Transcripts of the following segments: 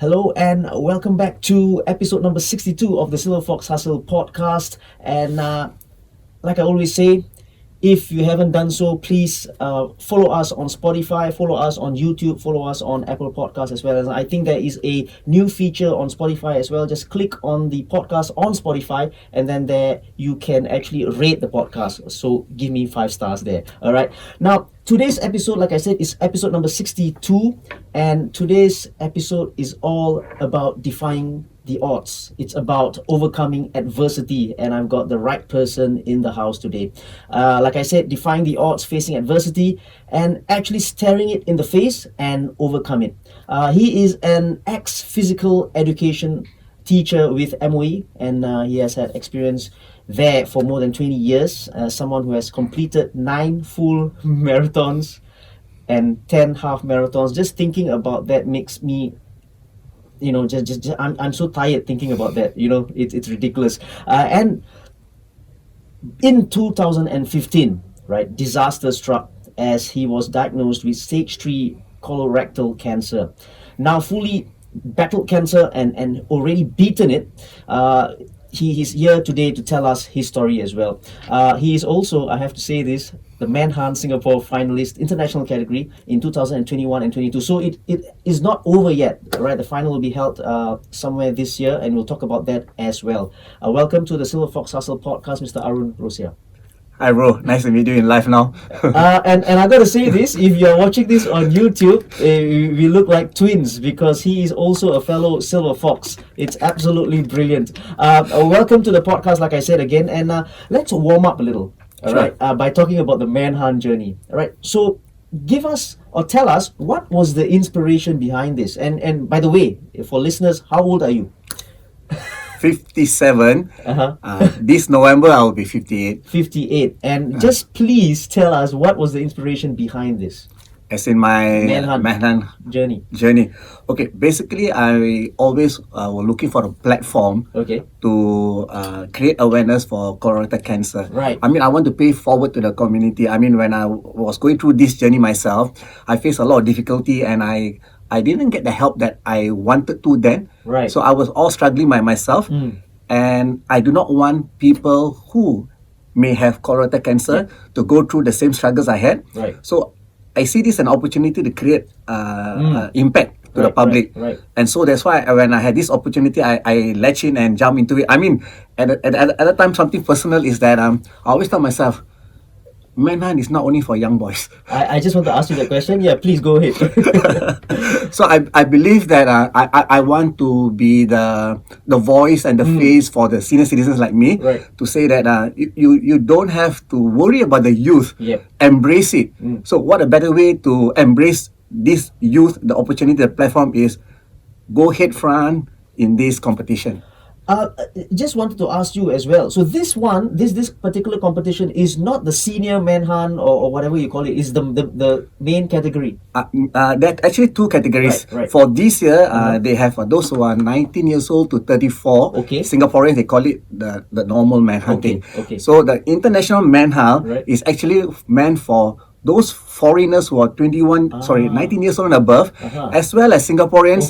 Hello and welcome back to episode number 62 of the SilverFox Hustle podcast. And like I always say, if you haven't done so, please follow us on Spotify, follow us on YouTube, follow us on Apple Podcasts as well. As I think there is a new feature on Spotify as well. Just click on the podcast on Spotify, and then there you can actually rate the podcast. So give me 5 stars there. All right. Now, today's episode, like I said, is episode number 62, and today's episode is all about defying the odds. It's about overcoming adversity, and I've got the right person in the house today. Like I said, defying the odds, facing adversity, and actually staring it in the face and overcome it. He is an ex-physical education teacher with MOE, and he has had experience there for more than 20 years. Someone who has completed 9 full marathons and 10 half marathons. Just thinking about that makes me, I'm so tired thinking about that. It's ridiculous. And in 2015, right, disaster struck as he was diagnosed with stage 3 colorectal cancer. Now fully battled cancer and already beaten it. He is here today to tell us his story as well. He is also, I have to say this, the Manhunt Singapore finalist international category in 2021 and 22. So it is not over yet, right? The final will be held somewhere this year, and we'll talk about that as well. Welcome to the SilverFox Hustle podcast, Mr. Arun Rosiah. Hi bro, nice to meet you in live now. And I gotta say this, if you're watching this on YouTube, we look like twins because he is also a fellow SilverFox. It's absolutely brilliant. Welcome to the podcast, like I said again, and let's warm up a little, all right, by talking about the Manhunt Journey. All right, so give us or tell us what was the inspiration behind this. And by the way, for listeners, how old are you? 57. This November I will be 58. 58. And just please tell us what was the inspiration behind this. As in my Manhunt journey. Okay, basically I always was looking for a platform to create awareness for colorectal cancer. Right. I mean, I want to pay forward to the community. I mean, when I was going through this journey myself, I faced a lot of difficulty, and I didn't get the help that I wanted to then. Right. So I was all struggling by myself. And I do not want people who may have colorectal cancer to go through the same struggles I had. Right. So I see this an opportunity to create impact to the public. Right. And so that's why when I had this opportunity, I latch in and jump into it. I mean, at the time, something personal is that I always tell myself, Manhunt is not only for young boys. I just want to ask you that question. Yeah, please go ahead. So I believe that I want to be the voice and the face for the senior citizens like me, to say that you don't have to worry about the youth. Embrace it. So what a better way to embrace this youth, the opportunity, the platform is go head front in this competition. Just wanted to ask you as well. So this particular competition is not the senior Manhunt or whatever you call it. Is the main category? There are actually 2 categories. Right. For this year, they have those who are 19 years old to 34. Singaporeans, they call it the normal manhunting. So the international manhunt is actually meant for those foreigners who are 19 years old and above, as well as Singaporeans,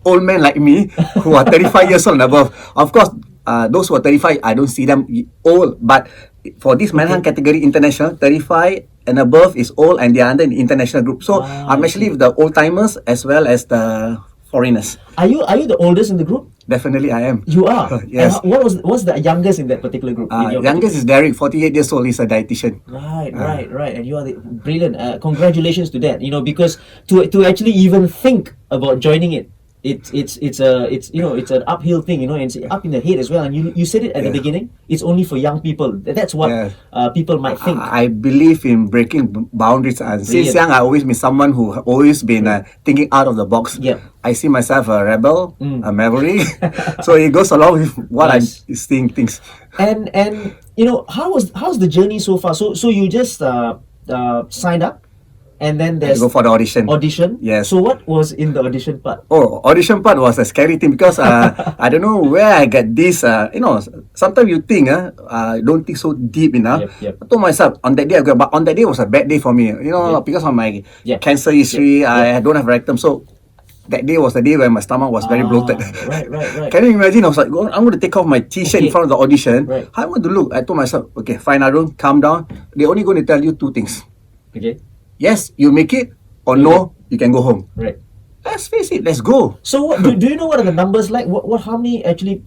old men like me, who are 35 years old and above. Of course, those who are 35, I don't see them old, but for this Manhunt category international, 35 and above is old, and they are under the international group. So I'm actually with the old timers as well as the foreigners. Are you the oldest in the group? Definitely I am. You are? Yes. And what's the youngest in that particular group? Youngest is Derek, 48 years old. He's a dietitian. Right. And you are brilliant. Congratulations to that. Because to actually even think about joining it, it's an uphill thing, and it's up in the head as well. And you said it at the beginning. It's only for young people. That's what people might think. I believe in breaking boundaries. Since young, I always been someone who always been thinking out of the box. I see myself a rebel, a maverick. So it goes along with what I'm seeing things. And how's the journey so far? So you just signed up. And then there's go for the audition. Yes. So what was in the audition part? Audition part was a scary thing because I don't know where I get this. Sometimes you think don't think so deep enough. I told myself on that day, but on that day was a bad day for me. Because of my cancer history, I don't have rectum. So that day was the day when my stomach was very bloated. Right. Can you imagine? I was like, I'm going to take off my t-shirt in front of the audition. Right. How am I going to look? I told myself, okay, fine, Arun, calm down. They're only going to tell you two things. Okay. Yes, you make it, or no, you can go home. Right. Let's face it, let's go. So what, do you know what are the numbers like? How many actually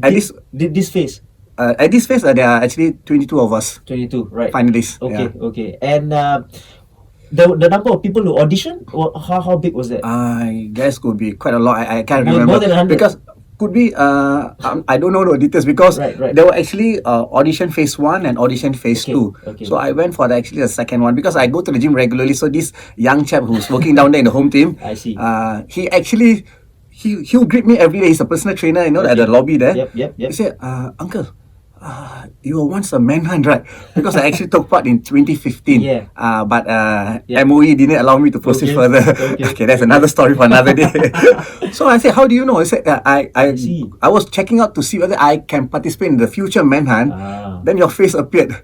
did this phase? At this phase, there are actually 22 of us. 22, right. Finalists. Okay. And the number of people who auditioned, how big was that? I guess could be quite a lot. I can't remember. More than 100? Because could be, I don't know the details because right. there were actually audition phase 1 and audition phase 2. Okay. So I went for the second one because I go to the gym regularly. So this young chap who's working down there in the home team, I see. He actually, he'll greet me every day. He's a personal trainer, at the lobby there. Yep. He said, Uncle, you were once a manhunt, right? Because I actually took part in 2015. But MOE didn't allow me to proceed further. Okay, that's another story for another day. So I said, how do you know? I said, I was checking out to see whether I can participate in the future manhunt. Then your face appeared.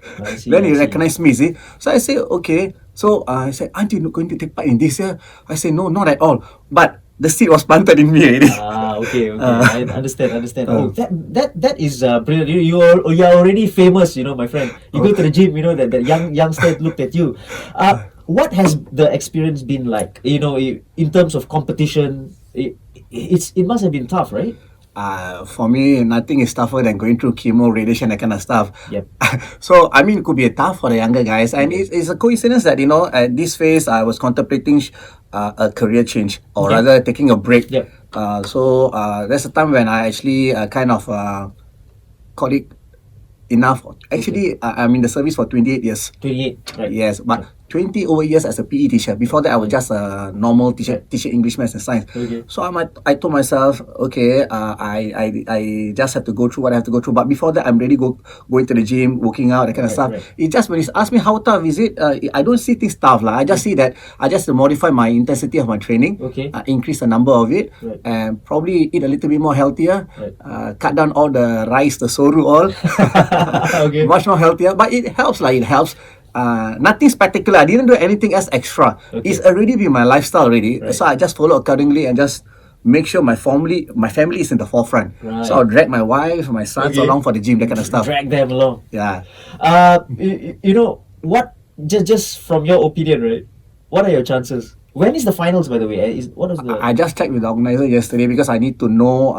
Then he recognized me, see? So I said, okay. So I said, aren't you going to take part in this year? I said, no, not at all. But the seed was planted in me already. Okay. I understand. That is brilliant. You are already famous, my friend. You go to the gym, that youngster looked at you. What has the experience been like? In terms of competition, it must have been tough, right? For me, nothing is tougher than going through chemo, radiation, that kind of stuff. Yep. So, it could be tough for the younger guys. And it's a coincidence that, at this phase, I was contemplating a career change or rather taking a break. Yep. So, that's the time when I actually call it enough. Actually, I'm in the service for 28 years. 28, right. Yes, but 20 over years as a PE teacher. Before that, I was just a normal teacher, teaching English, Maths and Science. Okay. So I told myself, okay, I just have to go through what I have to go through. But before that, I'm ready going to the gym, working out, that kind of stuff. Right. It just, when he asked me how tough is it, I don't see things tough. I just see that I just modify my intensity of my training, increase the number of it, and probably eat a little bit more healthier, cut down all the rice, the soru, all. Much more healthier. But it helps, it helps. Nothing spectacular. I didn't do anything else extra. It's already been my lifestyle already. So I just follow accordingly and just make sure my family is in the forefront. So I'll drag my wife, my sons along for the gym, that kind of stuff. Drag them along. Yeah. What? Just from your opinion, right? What are your chances? When is the finals, by the way? I just checked with the organizer yesterday because I need to know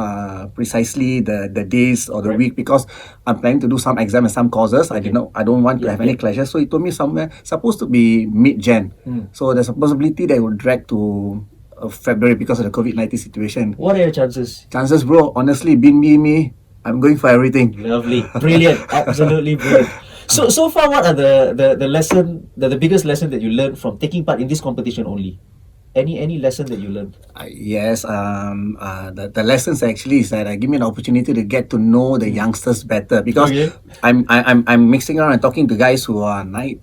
precisely the days or the week because I'm planning to do some exam and some courses. I don't want to have any clashes. So he told me somewhere supposed to be mid-Jan. So there's a possibility that it will drag to February because of the COVID-19 situation. What are your chances? Chances, bro. Honestly, me, I'm going for everything. Lovely, brilliant, absolutely brilliant. So far, what are the lesson, the biggest lesson that you learned from taking part in this competition only? Any lesson that you learned? Yes, the lessons actually is that give me an opportunity to get to know the youngsters better because I'm mixing around and talking to guys who are 20,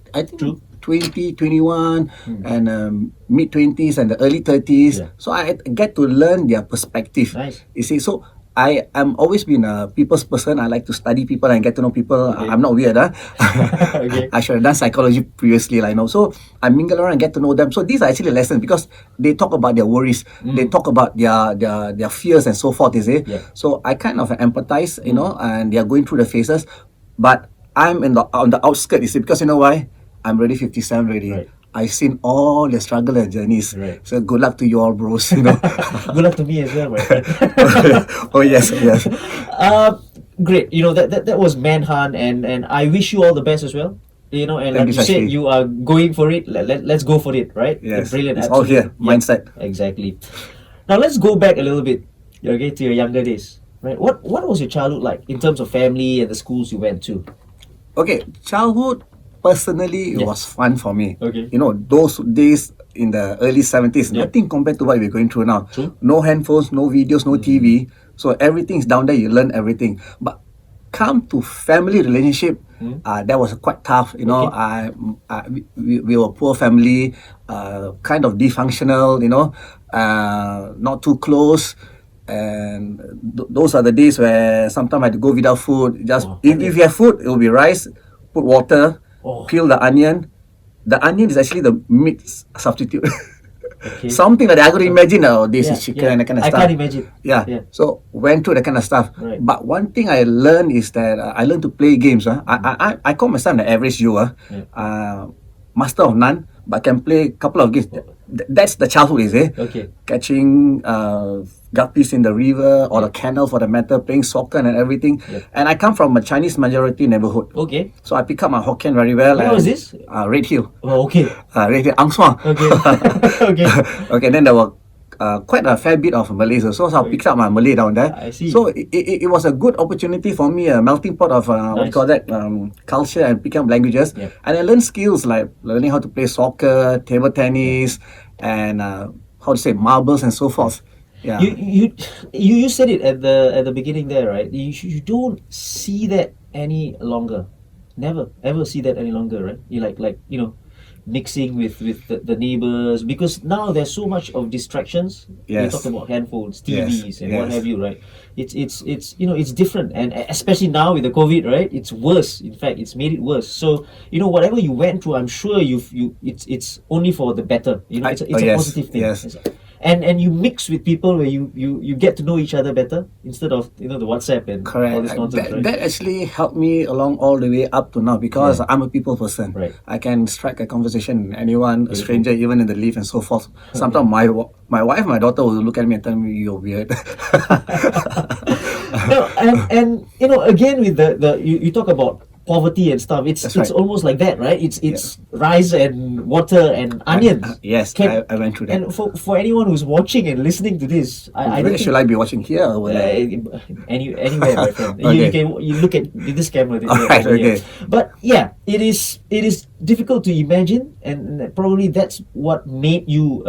21 and mid-20s and the early 30s. So I get to learn their perspective. Nice. You see, so I am always been a people's person. I like to study people and get to know people. I'm not weird. I should have done psychology previously, So I mingle around and get to know them. So these are actually lessons because they talk about their worries. They talk about their fears and so forth, you see. So I kind of empathize, and they are going through the phases. But I'm on the outskirts, you see, because you know why? I'm already 57 already. I've seen all the struggle and journeys. So good luck to you all, bros. Good luck to me as well, my friend. Oh yes. Great. That was Manhunt, and I wish you all the best as well. And like you said, you are going for it. Let's go for it, right? Yes. Brilliant. It's all here. Mindset. Exactly. Now let's go back a little bit. To your younger days, right? What was your childhood like in terms of family and the schools you went to? Okay, childhood. Personally, it was fun for me. Okay. Those days in the early 70s, nothing compared to what we're going through now. True. No handphones, no videos, no TV. So everything's down there, you learn everything. But come to family relationship, that was quite tough. We were a poor family, kind of dysfunctional, not too close. And those are the days where sometimes I had to go without food. If you have food, it will be rice, put water, peel the onion. The onion is actually the meat substitute. Something that I could imagine, this is chicken and that kind of stuff. I can't imagine. Yeah. So went through that kind of stuff. Right. But one thing I learned is that I learned to play games. I call myself an average Joe. Master of none, but can play a couple of games. That's the childhood, is it? Okay. Catching guppies in the river or the canal for the matter, playing soccer and everything. And I come from a Chinese majority neighborhood. Okay. So I pick up my Hokkien very well. Where was this? Red Hill. Oh, okay. Red Hill, Ang Suang. Okay. Okay, then there were quite a fair bit of Malays also, so I picked up my Malay down there. I see. So it was a good opportunity for me, a melting pot of what you call that, culture and picking up languages. And I learned skills like learning how to play soccer, table tennis, and how to say marbles and so forth. Yeah. You said it at the beginning there, right? You don't see that any longer. Never ever see that any longer, right? You like mixing with the neighbors, because now there's so much of distractions. Yes. We talk about handphones, TVs, and what Yes. have you, right? It's it's different, and especially now with the COVID, right? It's worse. In fact, it's made it worse. So whatever you went through, I'm sure it's only for the better. It's a positive thing. Yes. And you mix with people where you get to know each other better instead of the WhatsApp and all this nonsense. That actually helped me along all the way up to now, because I'm a people person. Right. I can strike a conversation with anyone, a stranger, even in the lift and so forth. Sometimes my wife, my daughter will look at me and tell me, "You're weird." No, and again with the you talk about poverty and stuff. It's almost like that, right? It's rice and water and onions. Yes, I went through that. And for anyone who's watching and listening to this, I don't should I be watching here or anywhere, my friend. You look at this camera. Alright, okay. But yeah, it is difficult to imagine, and probably that's what made you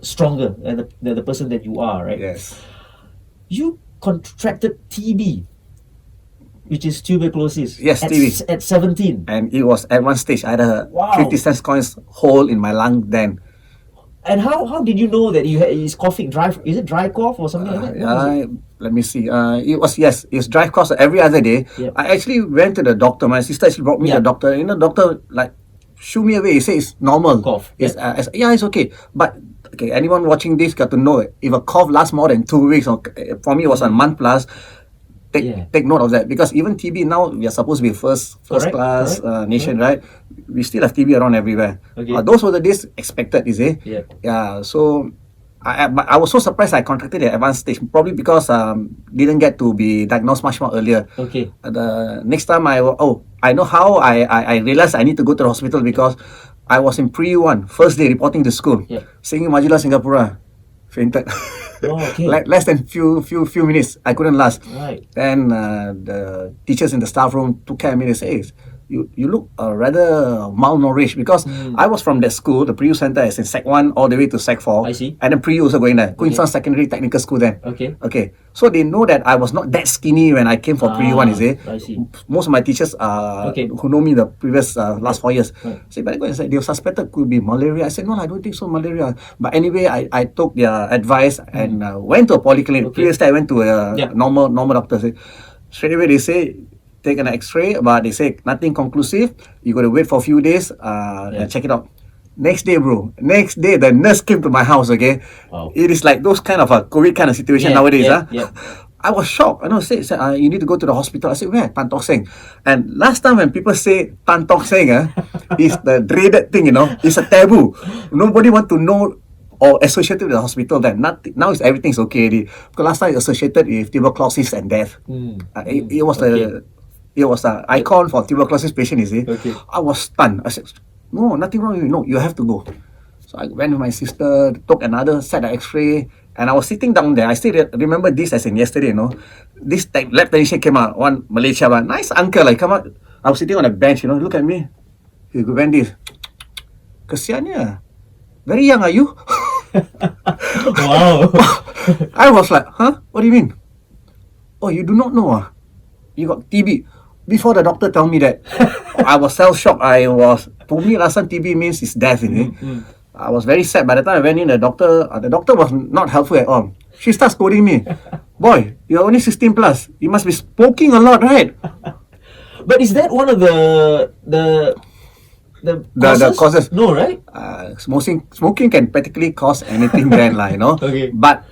stronger and the person that you are, right? Yes. You contracted TB, which is tuberculosis. Yes, TB. At 17. And it was at one stage, I had a 50 cents coins hole in my lung then. And how did you know that he's coughing? Is it dry cough or something like that? Let me see. It was dry cough every other day. Yep. I actually went to the doctor. My sister actually brought me to the doctor. Doctor shoo me away. He said it's normal. Cough. It's okay. But anyone watching this got to know if a cough lasts more than 2 weeks, or for me it was a month plus. Take note of that, because even TB now, we are supposed to be first class nation, right? We still have TB around everywhere. Okay. Those were the days expected, is it? Yeah. So I was so surprised I contracted at advanced stage, probably because didn't get to be diagnosed much more earlier. Okay. The next time I know how I realized I need to go to the hospital, because I was in pre-1, first day reporting to school, singing Majulah Singapura, fainted. Oh, okay. Less than few minutes, I couldn't last. Right. Then the teachers in the staff room took care of me. They say, you look rather malnourished, because I was from that school, the pre-U center, is in Sec 1 all the way to Sec 4. I see. And then pre-U also going there. Queenstown Secondary Technical School then. Okay. So they know that I was not that skinny when I came for pre-1, is it? I see. Most of my teachers who know me the previous last 4 years say, better go and say, they suspected could be malaria. I said, no, I don't think so, malaria. But anyway, I took their advice and went to a polyclinic. Previously, I went to a normal doctor. Straight away, they say, take an x-ray, but they say nothing conclusive. You got to wait for a few days and check it out. Next day, the nurse came to my house, okay? Wow. It is like those kind of a COVID kind of situation nowadays. Yeah. I was shocked. Said, you need to go to the hospital. I said, where? Tan Tock Seng. And last time when people say Tan Tock Seng, is the dreaded thing, it's a taboo. Nobody want to know or associated with the hospital then. Now everything's okay already. Because last time it associated with tuberculosis and death. It was the icon for tuberculosis patient, is it? Okay. I was stunned. I said, no, nothing wrong with you. No, you have to go. So I went with my sister, took another set of x-ray, and I was sitting down there. I still remember this as in yesterday, This lab technician came out, one Malaysia, nice uncle, come out. I was sitting on a bench, look at me. He go bend this. Kesiannya. Very young, are you? Wow. I was like, huh? What do you mean? Oh, you do not know, you got TB. Before the doctor told me that, I was self-shocked. To me, last time TB means it's death, I was very sad. By the time I went in, the doctor was not helpful at all. She starts scolding me. Boy, you're only 16 plus. You must be smoking a lot, right? But is that one of the the causes. No, right? Smoking can practically cause anything then, you know. Okay. But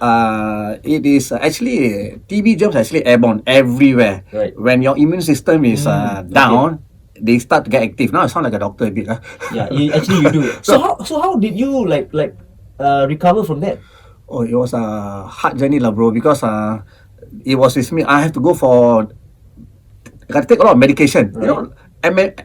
it is actually TB germs actually airborne everywhere. Right. When your immune system is down, they start to get active. Now I sound like a doctor a bit. Yeah, you do. So how did you recover from that? Oh, it was a hard journey, lah, bro. Because it was with me. I have to go for. I got to take a lot of medication. Right. You know,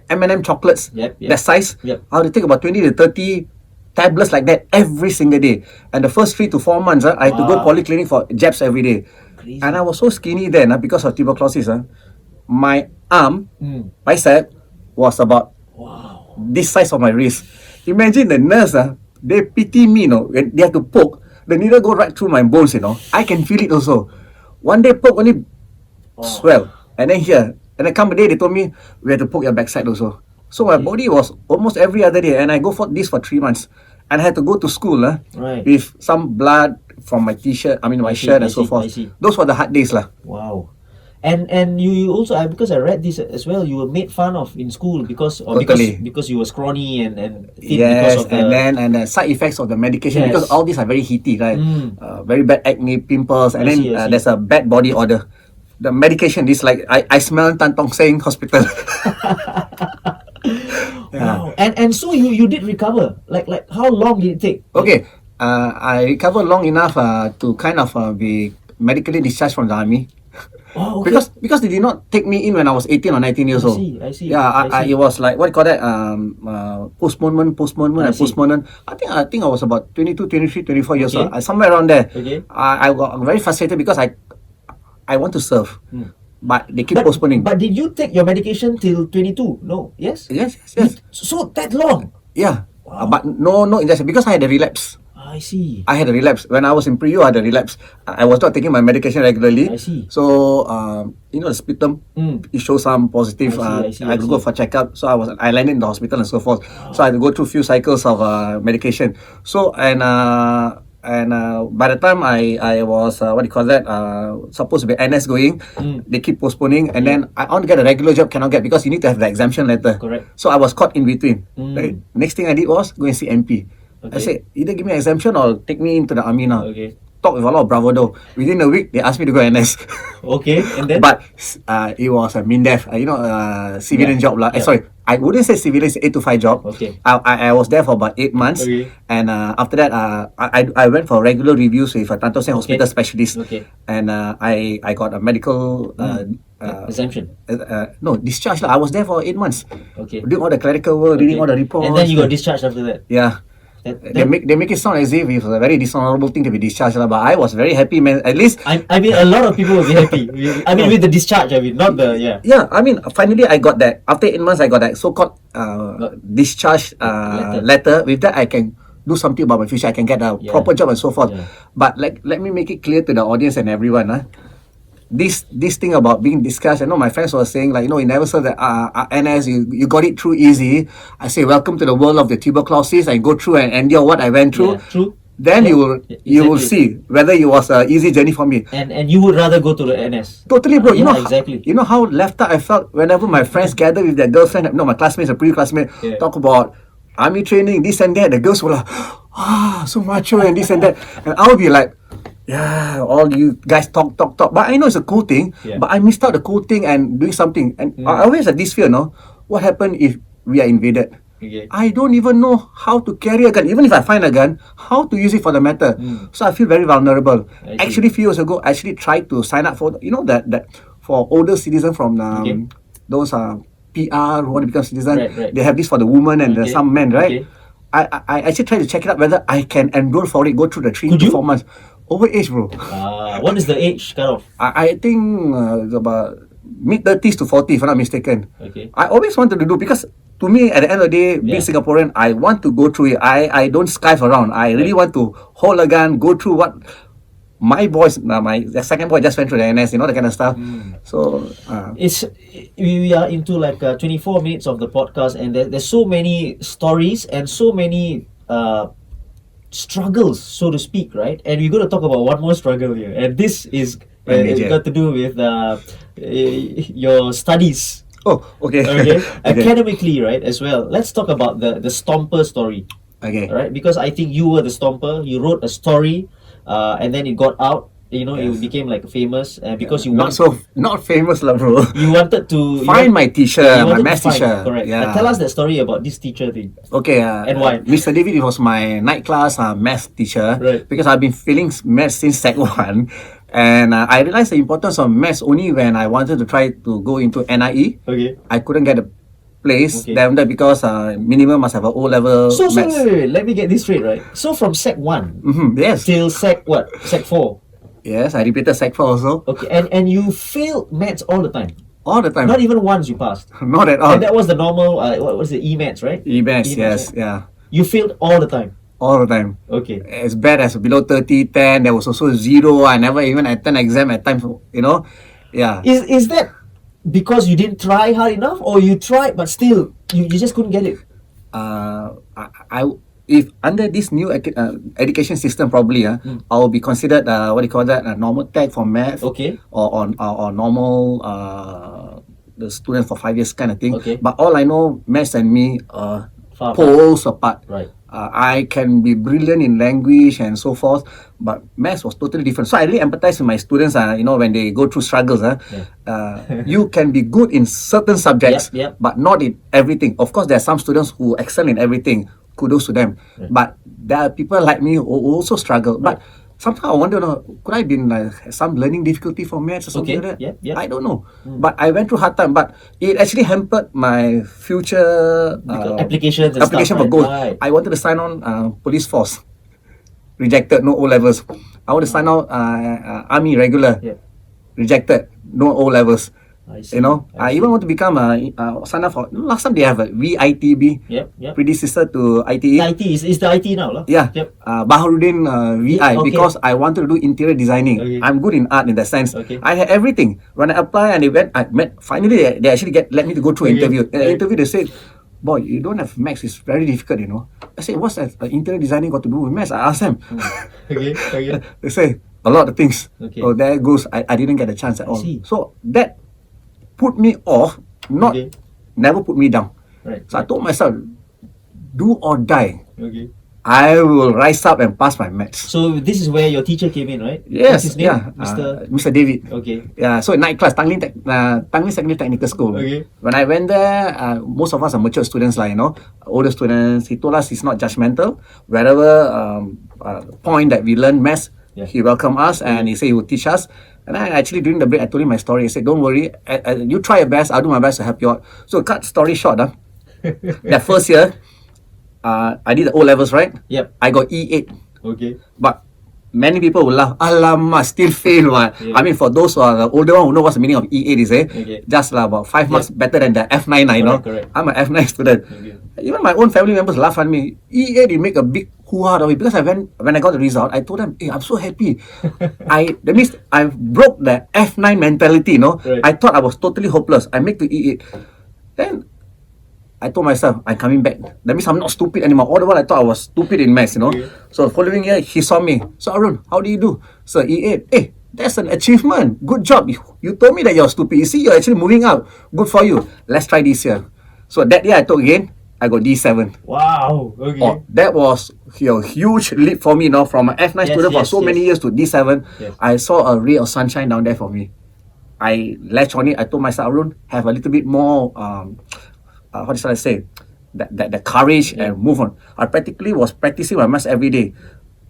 M&M chocolates, that size. Yep. I had to take about 20 to 30 tablets like that every single day. And the first 3 to 4 months, I had to go polyclinic for jabs every day. Crazy. And I was so skinny then because of tuberculosis. My arm, bicep, was about this size of my wrist. Imagine the nurse, they pity me, when they have to poke. The needle go right through my bones, I can feel it also. One day poke only swell. And then here. And then come a day, they told me, we have to poke your backside also. So my body was almost every other day. And I go for this for 3 months. And I had to go to school with some blood from my t-shirt, my shirt and so forth. Those were the hard days. Wow. And you also, because I read this as well, you were made fun of in school because you were scrawny and thin because of the... and the side effects of the medication, because all these are very heaty, right? Very bad acne, pimples, and then there's a bad body odor. The medication is like I smell Tan Tong Seng Hospital. Wow. And so you did recover. Like how long did it take? Okay. I recovered long enough to kind of be medically discharged from the army. Oh, okay. Because they did not take me in when I was 18 or 19 years old. I see. Yeah, it was like, what do you call that? Postponement. I think I was about 22, 23, 24 years old. Somewhere around there. Okay. I got very frustrated because I want to serve. But they keep postponing. But did you take your medication till 22? No. Yes? Yes. So that long? Yeah. Wow. But no injection because I had a relapse. I see. I had a relapse. When I was in pre-U, I had a relapse. I was not taking my medication regularly. I see. So, the sputum, it shows some positive. I had to go for checkup. So, I landed in the hospital and so forth. Wow. So, I had to go through a few cycles of medication. So, and by the time I was, supposed to be NS going, they keep postponing. And then I want to get a regular job, cannot get because you need to have the exemption letter. Correct. So, I was caught in between. Right? Next thing I did was go and see MP. Okay. I said, either give me exemption or take me into the army now. Okay. Talk with a lot of bravado. Within a week, they asked me to go NS. Okay, and then? But it was a MINDEF, civilian job. Sorry, I wouldn't say civilian, it's 8 to 5 job. Okay. I was there for about 8 months. Okay. And after that, I went for regular reviews with a Tan Tong Seng hospital specialist. Okay. And I got a medical... exemption? No, discharge. I was there for 8 months. Okay. Doing all the clerical work, reading all the reports. And then you got discharged after that? Yeah. They make it sound as if it's a very dishonorable thing to be discharged, but I was very happy, man. At least I mean, a lot of people will be happy. With the discharge, not the Yeah, finally I got that. After 8 months, I got that so-called discharge letter. With that, I can do something about my future. I can get a proper job and so forth. Yeah. But let me make it clear to the audience and everyone. This thing about being discharged, I know my friends were saying you never said that NS, you got it through easy. I say welcome to the world of the tuberculosis and go through and endure what I went through. Yeah, true. Then you will see whether it was an easy journey for me. And you would rather go to the NS. Totally, bro. Exactly. You know how left out I felt whenever my friends gathered with their girlfriend. No, my classmates, a pre-classmate, talk about army training, this and that. The girls were like, so macho and this and that. And I would be like, yeah, all you guys talk. But I know it's a cool thing, but I missed out the cool thing and doing something. And I always have this fear, what happened if we are invaded? Okay. I don't even know how to carry a gun. Even if I find a gun, how to use it for the matter. So I feel very vulnerable. Actually, few years ago, I actually tried to sign up for, that for older citizens from those PR who want to become citizens. Right. They have this for the women and some men, right? Okay. I actually tried to check it out whether I can enroll for it, go through the 3 to 4 months. Over age, bro. What is the age cutoff? I think it's about mid-30s to 40, if I'm not mistaken. Okay. I always wanted to do, because to me, at the end of the day, being Singaporean, I want to go through it. I don't skive around. I really want to hold a gun, go through what my boys, the second boy just went through the NS, that kind of stuff. So we are into 24 minutes of the podcast, and there's so many stories and so many struggles, so to speak, right? And we're going to talk about one more struggle here, and this is got to do with your studies. Oh, okay. Okay. Academically, right, as well. Let's talk about the Stomper story. Okay. Right, because I think you were the Stomper. You wrote a story, and then it got out. You know, you became like famous, and because you not famous lah, bro. You wanted to find my teacher, my math teacher. Correct. Yeah. Tell us that story about this teacher thing. Okay. And why? Mr. David was my night class math teacher. Right. Because I've been feeling math since Sec 1. And I realized the importance of maths only when I wanted to try to go into NIE. Okay. I couldn't get a place down there because minimum must have an O-level So maths. wait, let me get this straight, right? So from Sec 1 yes. till Sec 4. Yes, I repeated Sec 4 also. Okay, and you failed maths all the time. All the time. Not even once you passed. Not at all. And that was the normal. What was the E-maths, right? E-maths, yes, right? yeah. You failed all the time. All the time. Okay. As bad as below 30, 10. There was also 0. I never even attend exam at times. You know, yeah. Is that because you didn't try hard enough, or you tried but still you just couldn't get it? If under this new education system, probably I will be considered what do you call that, normal tech for math, okay, or normal the student for 5 years kind of thing. Okay. But all I know, maths and me Far poles apart. Right. I can be brilliant in language and so forth, but maths was totally different. So I really empathize with my students. You know, when they go through struggles, you can be good in certain subjects, but not in everything. Of course, there are some students who excel in everything. Kudos to them. But there are people like me who also struggle. But sometimes I wonder, could I have been some learning difficulty for maths or something like that? I don't know. But I went through hard time. But it actually hampered my future application for goals. I wanted to sign on police force. Rejected, no O levels. I want to sign on army regular. Rejected, no O levels. You know, I even want to become sign up for. Last time they have a VITB, predecessor to ITE. IT is the IT now, lah. Yeah, Baharudin VI, because I wanted to do interior designing. I'm good in art in that sense. I had everything. When I applied and finally they actually let me to go through interview. In the interview they said, "Boy, you don't have maths. It's very difficult, you know." I said, "What's that interior designing got to do with maths?" I asked them. They say a lot of things. So there goes. I didn't get a chance at all. So that put me off, never put me down. So I told myself, do or die. I will rise up and pass my maths. So this is where your teacher came in, right? Yes, what's his name? Mr. David. Okay. Yeah, so night class, Tanglin Secondary Technical School. When I went there, most of us are mature students, like, you know, older students. He told us he's not judgmental. Wherever point that we learn maths, he welcomed us and he said he would teach us. And I actually, during the break, I told him my story. I said, "Don't worry, you try your best. I'll do my best to help you out." So cut story short, that first year, I did the O levels, right? Yep. I got E8. Okay. But many people will laugh, "Alamak, still fail." I mean, for those who are the older one who know what's the meaning of E8 is, just about 5 marks better than the F9, you know. Correct. I'm an F9 student. Even my own family members laugh at me. E8, you make a big hoo-ha of it, because when I got the result, I told them, "Hey, I'm so happy." That means I broke the F9 mentality, you know. I thought I was totally hopeless. I make to E8. Then I told myself, I'm coming back. That means I'm not stupid anymore. All the while I thought I was stupid in maths, you know. So the following year, he saw me. "So Arun, how do you do?" "So E8. Hey, that's an achievement. Good job. You told me that you're stupid. You see, you're actually moving up. Good for you. Let's try this year." So that year I took again. I got D7. Wow. Okay. Oh, that was a huge leap for me, you know, from an F9 student for so many years to D7. I saw a ray of sunshine down there for me. I latched on it. I told myself, "Arun, have a little bit more what should I say, the courage and move on." I practically was practicing my maths every day.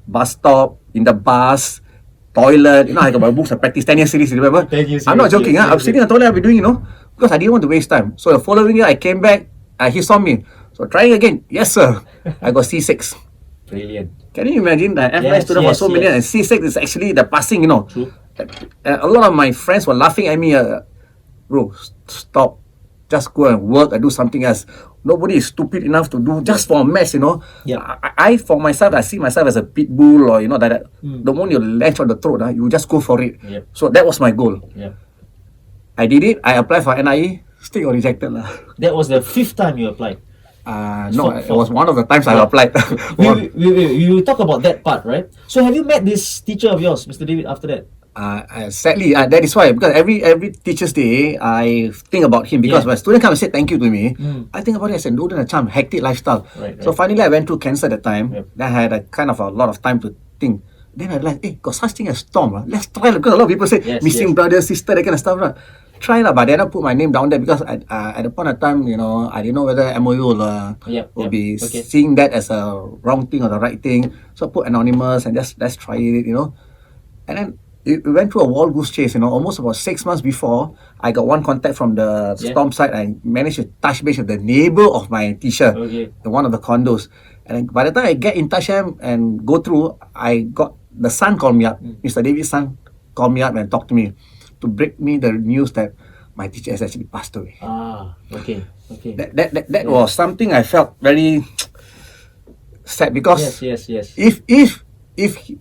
Bus stop, in the bus, toilet. You know, I got my books. I practice 10 years series, remember? 10 years I'm not series, joking. I'm sitting in the toilet, I'll be doing, you know, because I didn't want to waste time. So the following year, I came back. He saw me. So trying again. Yes, sir. I got C6. Brilliant. Can you imagine that F9 student for so many years, and C6 is actually the passing, you know. True. A lot of my friends were laughing at me. "Bro, stop. Just go and work and do something else. Nobody is stupid enough to do just for a mess, you know." I for myself, I see myself as a pit bull, or, you know, that the moment you latch on the throat, you just go for it. So that was my goal. I did it. I applied for NIE. Still got rejected. That was the 5th time you applied. No, it was one of the times I applied. we will talk about that part, right? So have you met this teacher of yours, Mr. David, after that? sadly, that is why, because every Teacher's Day, I think about him, because when student come and say thank you to me, I think about it as a student, a charm, hectic lifestyle. So finally, I went through cancer at the time. Then I had a kind of a lot of time to think. Then I realized, hey, got such thing as Storm. Let's try, because a lot of people say missing brother, sister, that kind of stuff. Try, but then I put my name down there, because at the point of time, I didn't know whether MOU will be seeing that as a wrong thing or the right thing. So I put anonymous and just let's try it, And then it went through a wall goose chase, almost about 6 months before. I got one contact from the Storm side. I managed to touch base with the neighbor of my teacher, in one of the condos. And then by the time I get in touch with him and go through, I got the son called me up. Mr. David's son called me up and talked to me to break me the news that my teacher has actually passed away. Okay. That was something I felt very sad, because yes. if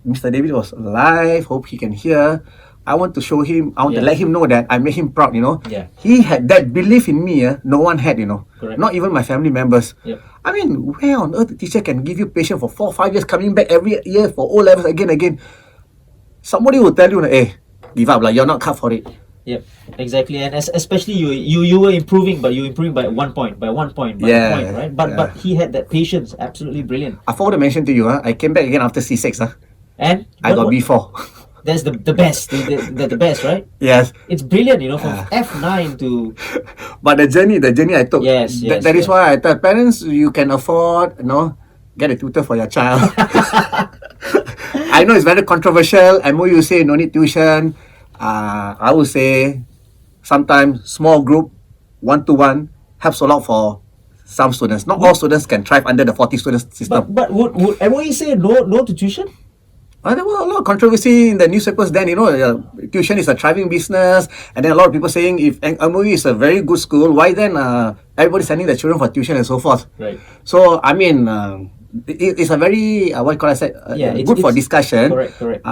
Mr. David was alive, hope he can hear, I want to show him, I want to let him know that I made him proud, He had that belief in me, no one had, Correct. Not even my family members. I mean, where on earth the teacher can give you patience for 4 or 5 years, coming back every year for O levels again? Somebody will tell you, hey, give up, you're not cut for it. Yep, exactly, and especially you were improving, but you were improving by one point, right? But he had that patience, absolutely brilliant. I forgot to mention to you, I came back again after C6, and I got B4. That's the best, the best, right? Yes. It's brilliant, from F9 to... But the journey I took, that is why I tell parents, you can afford, get a tutor for your child. I know it's very controversial. MOU say no need tuition. I would say sometimes small group, 1-to-1, helps a lot for some students. Not all students can thrive under the 40 students system. But would MOE say no to tuition? There was a lot of controversy in the newspapers then, tuition is a thriving business, and then a lot of people saying if MOE is a very good school, why then everybody's sending their children for tuition and so forth. Right. So, I mean, it's a very, good for discussion. Correct.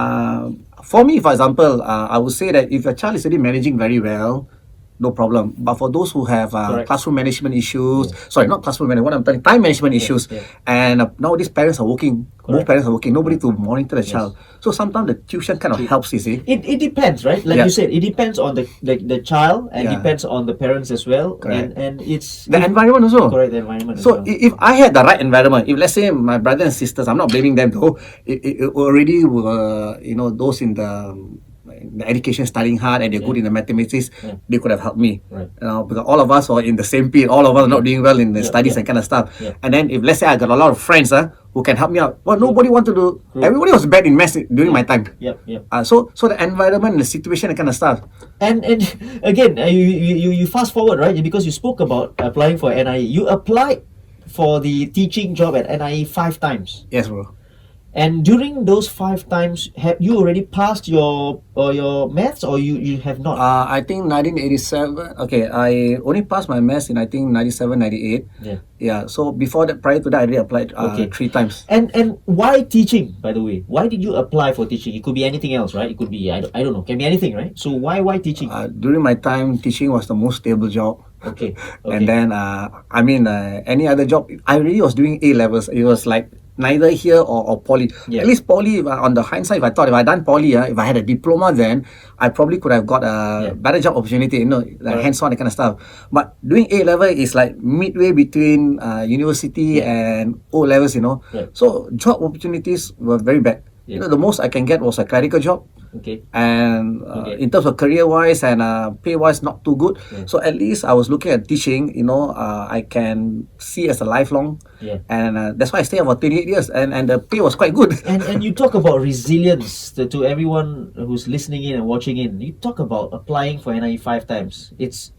For me, for example, I would say that if your child is already managing very well, no problem. But for those who have classroom management issues, sorry, not classroom management, what I'm telling, time management issues, and nowadays parents are working, both parents are working, nobody to monitor the child. So sometimes the tuition kind of helps, you see. It depends, right? Like you said, it depends on the child, and depends on the parents as well. And it's... The environment also. Correct, the environment as so well. If I had the right environment, if let's say my brothers and sisters, I'm not blaming them though, it already were, those in the education studying hard and they're good in the mathematics, they could have helped me. Right. Because all of us are in the same field, all of us are not doing well in the studies and kind of stuff. And then if let's say I got a lot of friends who can help me out, well, nobody wanted to do. Everybody was bad in maths during my time. So the environment and the situation and kind of stuff. And again, you fast forward, right? Because you spoke about applying for NIE. You applied for the teaching job at NIE 5 times. Yes, bro. And during those 5 times, have you already passed your maths, or you have not? I think 1987. Okay, I only passed my maths in I think 97, 98. Yeah. So before that, prior to that, I already applied 3 times. And why teaching? By the way, why did you apply for teaching? It could be anything else, right? It could be I don't know. Can be anything, right? So why teaching? During my time, teaching was the most stable job. Okay. And then any other job, I really was doing A levels. It was like neither here or poly. At least poly, on the hindsight, if I had done poly, if I had a diploma then, I probably could have got a better job opportunity, like hands-on, that kind of stuff. But doing A level is like midway between university and O levels, So job opportunities were very bad. The most I can get was a clerical job. And in terms of career-wise and pay-wise, not too good. So at least I was looking at teaching, I can see as a lifelong. And that's why I stayed for 28 years. And the pay was quite good. And you talk about resilience to everyone who's listening in and watching in. You talk about applying for NIE 5 times. It's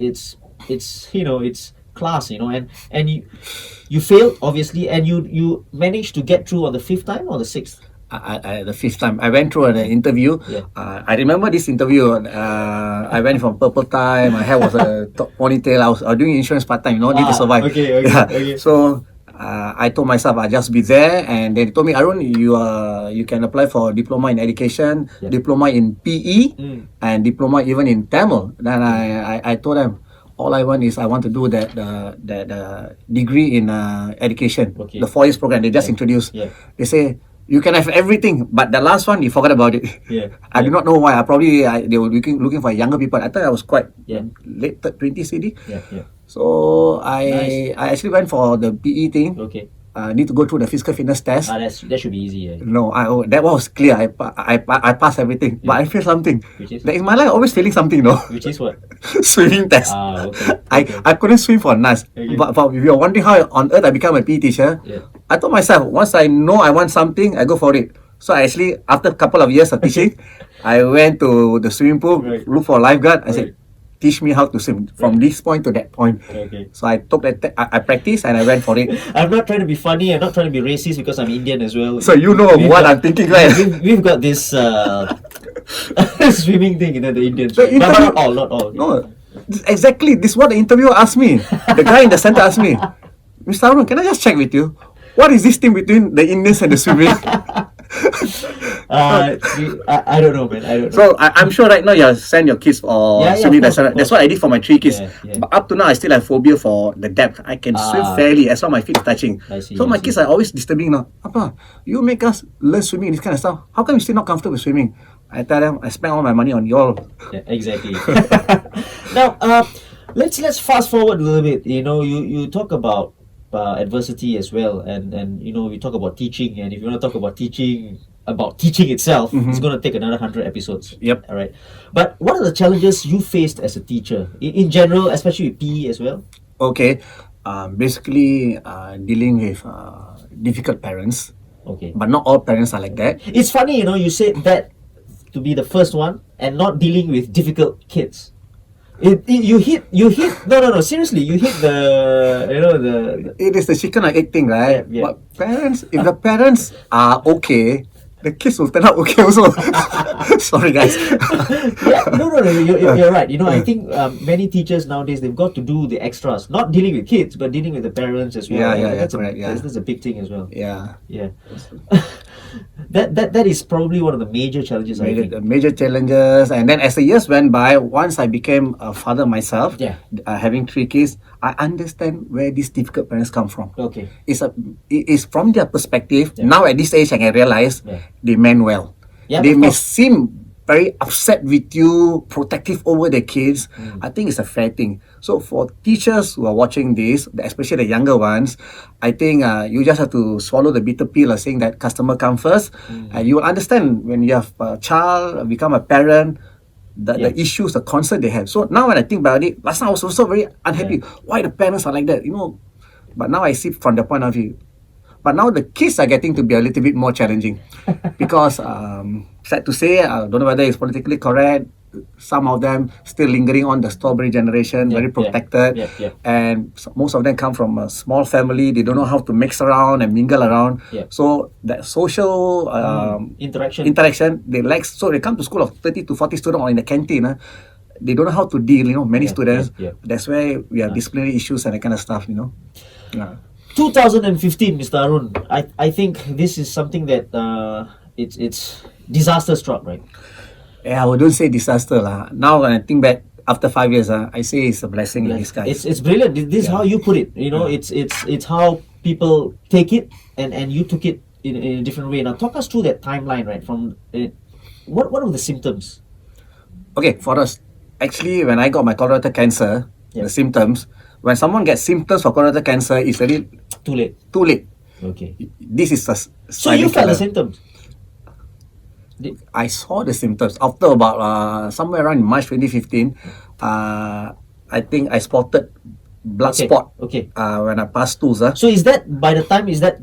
class, and you failed, obviously, and you managed to get through on the 5th time or the 6th? The 5th time. I went through an interview. I remember this interview. I went from purple tie. My hair was a top ponytail. I was doing insurance part-time, need to survive. Okay. So I told myself I'll just be there, and they told me, Arun, you can apply for diploma in education, diploma in PE, and diploma even in Tamil. Then I told them, all I want is I want to do that degree in education, the 4 years program they just introduced. They say, You can have everything, but the last one you forgot about it. I do not know why. They were looking for younger people. I thought I was quite late 20s already. So I actually went for the PE thing. Need to go through the physical fitness test. That should be easy. No, that was clear. I passed everything, but I failed something. Which is? That in my life, always failing something, no. Which is what? Swimming test. I couldn't swim for nuts. But if you're wondering how on earth I became a PE teacher, I told myself once I know I want something, I go for it. So I actually, after a couple of years of teaching, I went to the swimming pool, look for a lifeguard. I said, teach me how to swim from this point to that point. So I took that, I practiced and I went for it. I'm not trying to be funny, I'm not trying to be racist because I'm Indian as well. So you know what I'm thinking, right? We've got this swimming thing, the Indians. But not all. No, exactly. This is what the interviewer asked me. The guy in the center asked me, Mr. Arun, can I just check with you? What is this thing between the Indians and the swimming? I don't know, man. I don't know. So I'm sure right now you send your kids for swimming lesson. That's what I did for my 3 kids. But up to now, I still have phobia for the depth. I can swim fairly as long as my feet is touching. So my kids are always disturbing now. Papa, you make us learn swimming, this kind of stuff. How come you still not comfortable with swimming? I tell them I spend all my money on y'all. Exactly. Now, let's fast forward a little bit. You talk about adversity as well, and we talk about teaching, and if you want to talk about teaching itself, it's going to take another 100 episodes. All right. But what are the challenges you faced as a teacher in general, especially with PE as well? Okay. Basically, dealing with difficult parents. But not all parents are like that. It's funny, you said that to be the first one and not dealing with difficult kids. You hit no seriously, you hit the it is the chicken or egg thing, right? But parents, if the parents are okay, the kids will turn out okay also. Sorry guys. You're right. I think many teachers nowadays, they've got to do the extras, not dealing with kids but dealing with the parents as well. That's a big thing as well. That is probably one of the major challenges. Major challenges. And then as the years went by, once I became a father myself, having 3 kids, I understand where these difficult parents come from. It's from their perspective. Now at this age I can realize they meant well. They may seem very upset with you, protective over their kids. I think it's a fair thing. So for teachers who are watching this, especially the younger ones, I think you just have to swallow the bitter pill of saying that customer come first. You will understand when you have a child, become a parent, the issues, the concern they have. So now when I think about it, last time I was also very unhappy. Why the parents are like that, But now I see from the point of view. But now the kids are getting to be a little bit more challenging. Because, sad to say, I don't know whether it's politically correct, some of them still lingering on the strawberry generation, very protected. And most of them come from a small family. They don't know how to mix around and mingle around. So that social interaction, they lack. So they come to school of 30 to 40 students or in the canteen. They don't know how to deal, many students. That's where we have disciplinary issues and that kind of stuff, 2015, Mr. Arun, I think this is something that it's disaster struck, right? I wouldn't say disaster lah. Now when I think back after 5 years, I say it's a blessing in disguise. It's brilliant. This is how you put it. It's how people take it, and you took it in a different way. Now talk us through that timeline, right? From what were the symptoms? Okay, for us, actually, when I got my colorectal cancer, the symptoms. When someone gets symptoms for colorectal cancer, it's already too late. Okay. This is a so you felt the symptoms? I saw the symptoms after about somewhere around March 2015. I think I spotted blood spot. When I passed stools. So is that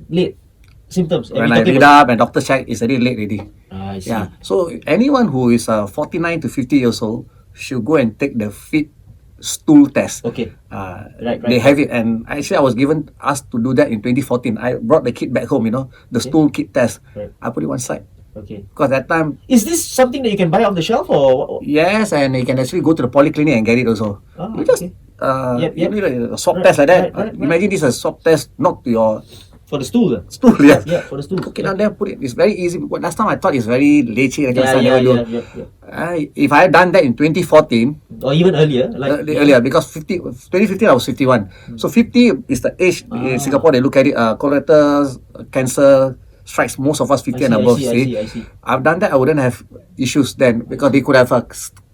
late symptoms? When I read up and doctor check, it's already late already. I see. So anyone who is 49 to 50 years old should go and take the fit stool test. Right. They have it, and actually I was asked to do that in 2014. I brought the kit back home, the stool kit test. I put it one side. Because that time... Is this something that you can buy off the shelf or...? Yes, and you can actually go to the polyclinic and get it also. You just... You need a swab test like that. Imagine this is a swab test, not to your... For the stool? Stool, yeah. Yeah, for the stool. Cook it down there, put it. It's very easy. Last time I thought it's very lechy. If I had done that in 2014... Or even earlier. Earlier, because 2015 I was 51. So 50 is the age in Singapore they look at it. Colorectal cancer strikes most of us 50 and above. I see. I've done that, I wouldn't have issues then because they could have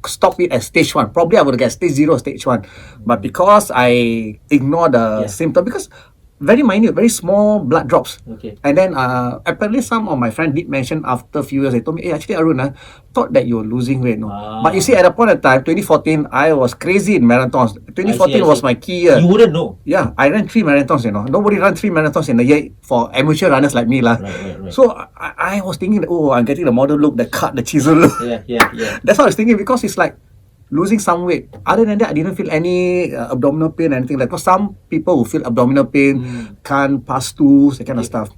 stopped it at stage 1. Probably I would get stage 0, stage 1. But because I ignore the symptom, because very minute, very small blood drops. Okay. And then apparently some of my friends did mention after a few years, they told me, hey, actually Arun, thought that you were losing weight. No? But you see, at a point of time, 2014, I was crazy in marathons. 2014 was my key year. You wouldn't know. Yeah, I ran 3 marathons, Nobody ran 3 marathons in a year for amateur runners like me. Right. So I was thinking, I'm getting the model look, the cut, the chisel look. Yeah. That's what I was thinking, because it's like losing some weight. Other than that, I didn't feel any abdominal pain, anything like that. Because some people who feel abdominal pain can't pass stools, that kind of stuff.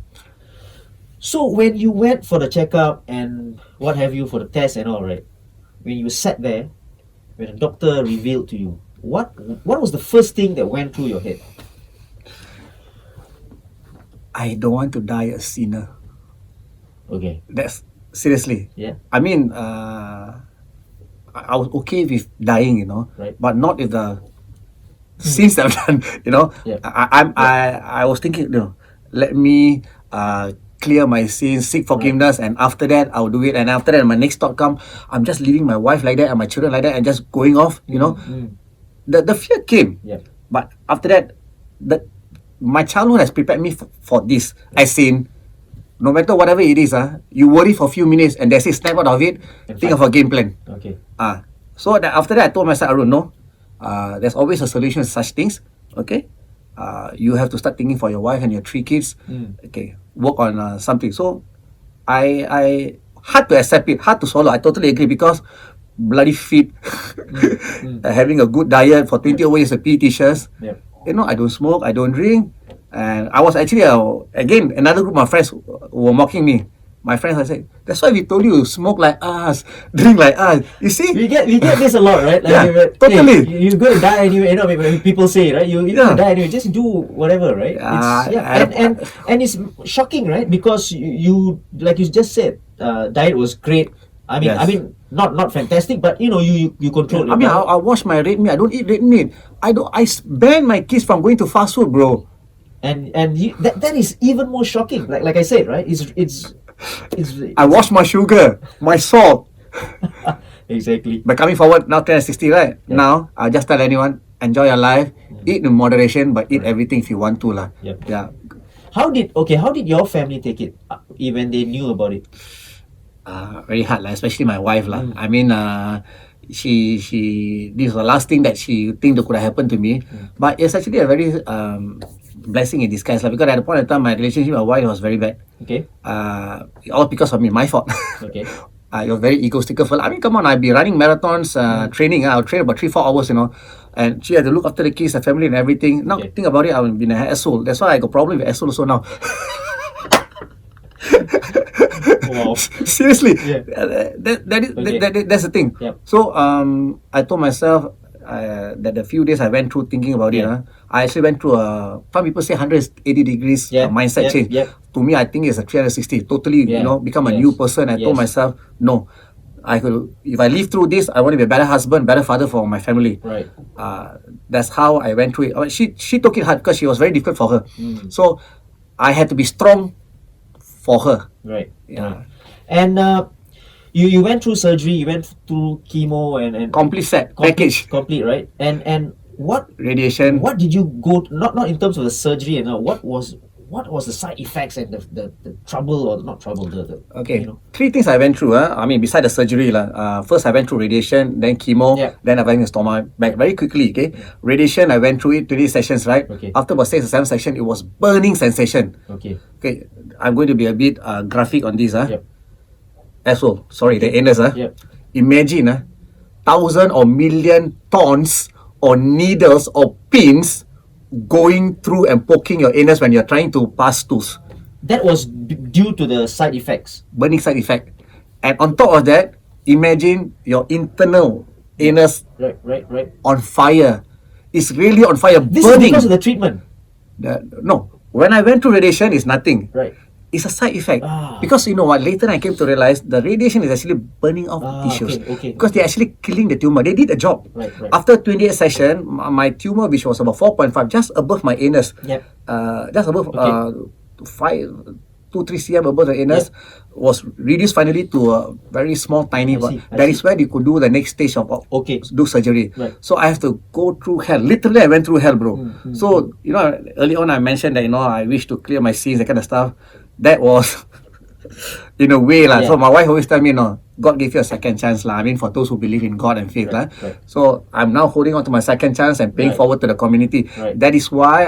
So when you went for the checkup and what have you for the test and all, right? When you sat there, when the doctor revealed to you, what was the first thing that went through your head? I don't want to die a sinner. Okay. That's seriously. Yeah. I mean, I was okay with dying, right. but not if the sins that I've done, Yeah. I was thinking, let me clear my sins, seek forgiveness, and after that I'll do it. And after that, my next thought come, I'm just leaving my wife like that and my children like that and just going off, The fear came. Yeah. But after that, my childhood has prepared me for this. As in, no matter whatever it is, you worry for a few minutes and that's it, snap out of it, and think of a game plan. Okay. So that after that, I told myself, Arun, no, there's always a solution to such things. Okay. You have to start thinking for your wife and your 3 kids. Okay. Work on something. So I hard to accept it, hard to swallow. I totally agree, because bloody fit, having a good diet for 20 over years, a PE teachers. Yep. I don't smoke, I don't drink. And I was actually, again, another group of friends who were mocking me. My friends, I said, that's why we told you, smoke like us, drink like us. You see? We get this a lot, right? Like, yeah, totally. Hey, you're going to die anyway. When people say, right? You're going to die anyway. Just do whatever, right? And it's shocking, right? Because you like you just said, diet was great. I mean, not fantastic, but you control it. I mean, I wash my red meat. I don't eat red meat. I ban my kids from going to fast food, bro. And that is even more shocking. Like I said, right? It's I wash my sugar, my salt. Exactly. But coming forward now, 10 and 60, right? Yeah. Now I'll just tell anyone, enjoy your life, eat in moderation, but eat everything if you want to, lah. Yep. Yeah. How did your family take it when they knew about it? Very hard, especially my wife, lah. I mean, she this was the last thing that she think that could have happened to me. But it's actually a very blessing in disguise, because at the point of time my relationship with my wife was very bad. Okay. All because of me, my fault. Okay. It was very egotistical. I mean, come on, I'd be running marathons, training. I'll train about 3-4 hours, and she had to look after the kids, the family, and everything. Now think about it, I've been an asshole. That's why I got problem with asshole also now. Wow. Seriously, yeah. That's the thing. Yep. So I told myself that the few days I went through thinking about it, I actually went through some people say 180 degrees mindset change. To me, I think it's a 360. Totally, become a new person. I told myself, no, if I live through this, I want to be a better husband, better father for my family. Right. That's how I went through it. She took it hard because she was very difficult for her. So I had to be strong for her. Right. Yeah. And you went through surgery, you went through chemo and complete package. Complete, right? And what radiation? What did you go? Not in terms of the surgery and what was the side effects and the trouble or not trouble? Okay. 3 things I went through. I mean, beside the surgery, first I went through radiation, then chemo, then I went to stomach back very quickly. Okay. Radiation, I went through it 20 sessions, right? Okay. After about 6 or 7 sessions, it was burning sensation. Okay. Okay. I'm going to be a bit graphic on this. Yep. Asshole. Sorry, the anus. Yep. Imagine 1,000 or million tons or needles or pins going through and poking your anus when you're trying to pass stools. That was due to the side effects. Burning side effect. And on top of that, imagine your internal anus right. on fire. It's really on fire, this burning. Is because of the treatment? No. When I went through radiation, it's nothing. Right. It's a side effect. Because you know what, later I came to realize the radiation is actually burning off the tissues. Okay. Because they're actually killing the tumor. They did a job. Right. After 28 session, my tumor, which was about 4.5, just above my anus, just above 5, 2-3 cm above the anus, was reduced finally to a very small, tiny one. That is where they could do the next stage of do surgery. Right. So I have to go through hell. Literally, I went through hell, bro. So, you know, early on I mentioned that, you know, I wish to clear my sins, that kind of stuff. That was, in a way, lah. So my wife always tell me, no, God gave you a second chance, lah. I mean, for those who believe in God and faith, lah. So I'm now holding on to my second chance and paying forward to the community. That is why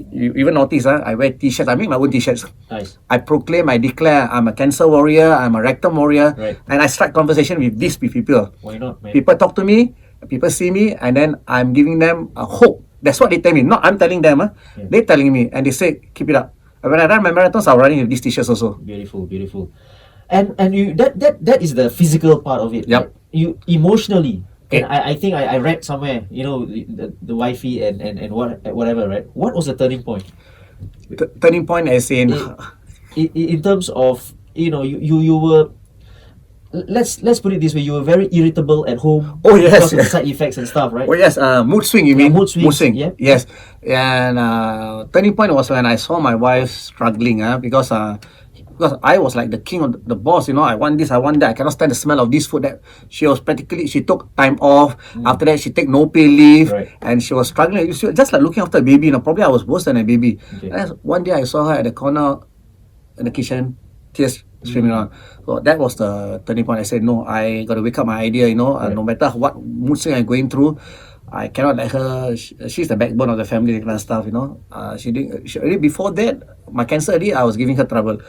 you even notice, I wear t-shirts. I make my own t-shirts. Nice. I proclaim, I declare, I'm a cancer warrior, I'm a rectum warrior, and I start conversation with these people. Why not, man? People talk to me, people see me, and then I'm giving them a hope. That's what they tell me. Not I'm telling them. They're telling me, and they say, keep it up. And when I run my marathons, I'm running with these t-shirts also. Beautiful, beautiful. And you that is the physical part of it. Yep. Right? You emotionally. And I think I read somewhere, you know, the wifey and whatever, right? What was the turning point? Turning point as in terms of, you know, you were, let's put it this way, you were very irritable at home. Oh yes, because of the side effects and stuff, right? Oh yes, mood swing. You mean mood swing? Yeah. Yes, and turning point was when I saw my wife struggling. Because I was like the king of the boss, you know. I want this, I want that. I cannot stand the smell of this food. That she took time off. After that, she take no pay leave, and she was struggling. She was just like looking after a baby. You know, probably I was worse than a baby. And one day I saw her at the corner in the kitchen, tears streaming out. So that was the turning point. I said, no, I got to wake up my idea. You know, no matter what mood swing I'm going through, I cannot let her. She's the backbone of the family, that kind of stuff. You know, she already before that. My cancer already, I was giving her trouble.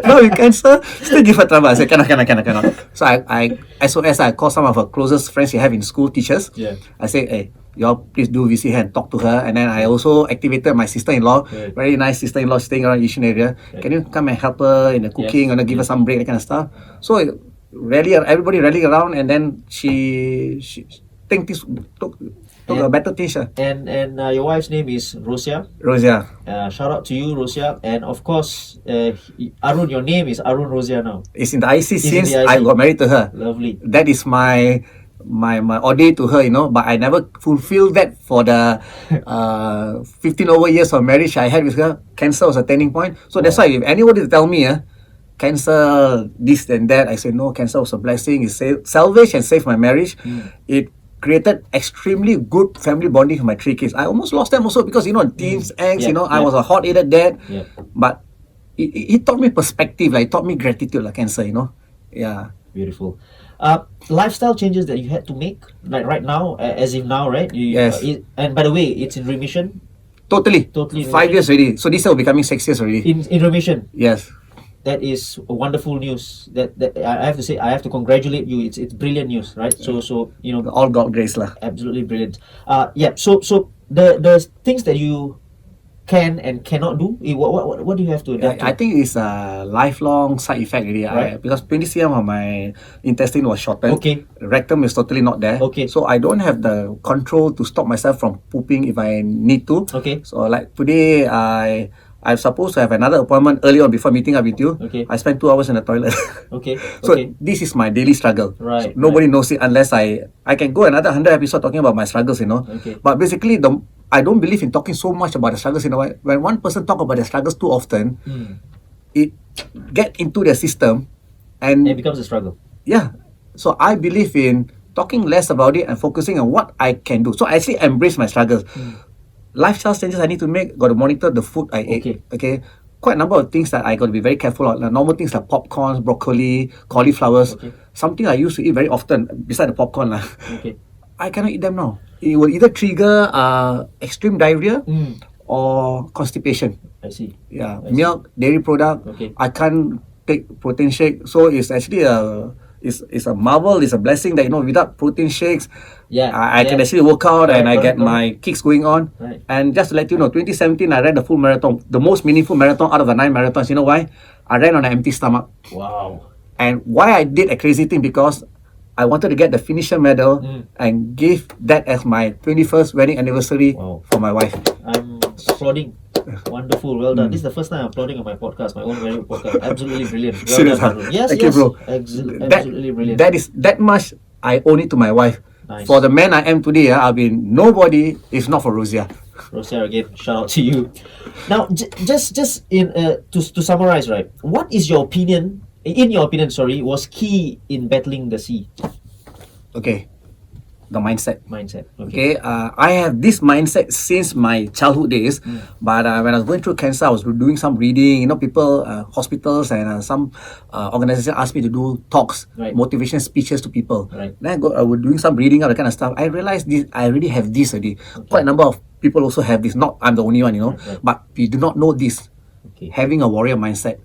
Now with cancer, still give her trouble. I said, cannot. So I SOS, I call some of her closest friends she have in school, teachers. I say, hey, y'all please do visit her and talk to her. And then I also activated my sister-in-law, very nice sister-in-law staying around Yishun area. Can you come and help her in the cooking, and give her some break, that kind of stuff. So everybody rallied around, and then she think this took a better teacher. And your wife's name is Rosiah. Rosiah. Shout out to you, Rosiah. And of course, Arun, your name is Arun Rosiah now. It's in the IC since I got married to her. Lovely. That is my ordeal to her, you know. But I never fulfilled that for the 15 over years of marriage I had with her. Cancer was a turning point. So that's why if anybody tell me, cancer, this and that, I say no, cancer was a blessing. It salvaged and saved my marriage. It created extremely good family bonding for my 3 kids. I almost lost them also because, you know, teens, angst, you know, I was a hot-headed dad. But it taught me perspective, like, it taught me gratitude, like cancer, you know. Yeah. Beautiful. Lifestyle changes that you had to make, like right now, as if now, right? Yes. And by the way, it's in remission? Totally. 5 years already. So this year will be becoming 6 years already. In remission? Yes. That is wonderful news. That I have to say, I have to congratulate you. It's brilliant news, right? So you know, all God grace lah. Absolutely brilliant. So the things that you can and cannot do, what do you have to adapt to? I think it's a lifelong side effect really. Because 20 cm of my intestine was shortened. Rectum is totally not there. So I don't have the control to stop myself from pooping if I need to. So like today, I'm supposed to have another appointment early on before meeting up with you. I spent 2 hours in the toilet. So this is my daily struggle. So nobody knows it unless I can go another 100 episodes talking about my struggles, you know. But basically, I don't believe in talking so much about the struggles, you know. When one person talk about their struggles too often, it get into their system and it becomes a struggle. Yeah. So I believe in talking less about it and focusing on what I can do. So I actually embrace my struggles. Lifestyle changes I need to make, got to monitor the food I ate. Quite a number of things that I got to be very careful of. Normal things like popcorns, broccoli, cauliflowers. Something I used to eat very often, beside the popcorn. I cannot eat them now. It will either trigger extreme diarrhea or constipation. I see. Yeah, milk, dairy product. I can't take protein shake. So it's actually it's a marvel, it's a blessing that, you know, without protein shakes, I can actually work out and I get my kicks going on. And just to let you know, 2017 I ran the full marathon, the most meaningful marathon out of the 9 marathons. You know why? I ran on an empty stomach. Wow. And why I did a crazy thing, because I wanted to get the finisher medal and give that as my 21st wedding anniversary for my wife. I'm applauding. Wonderful, well done. This is the first time I'm applauding on my podcast, my own very podcast. Absolutely brilliant. Well Serious, done, yes, thank you, bro. Absolutely brilliant. That much I owe it to my wife. Nice. For the man I am today, nobody if not for Rosiah. Rosiah again, shout out to you. Now, just to summarize, right? What is your opinion? In your opinion, sorry, was key in battling the sea? Okay, the mindset. Mindset. Okay. I have this mindset since my childhood days. But when I was going through cancer, I was doing some reading. You know, people, hospitals and some organizations asked me to do talks, motivation speeches to people. Right. Then I was doing some reading of that kind of stuff. I realized this. I already have this already. Quite a number of people also have this. Not I'm the only one, you know. But we do not know this. Having a warrior mindset,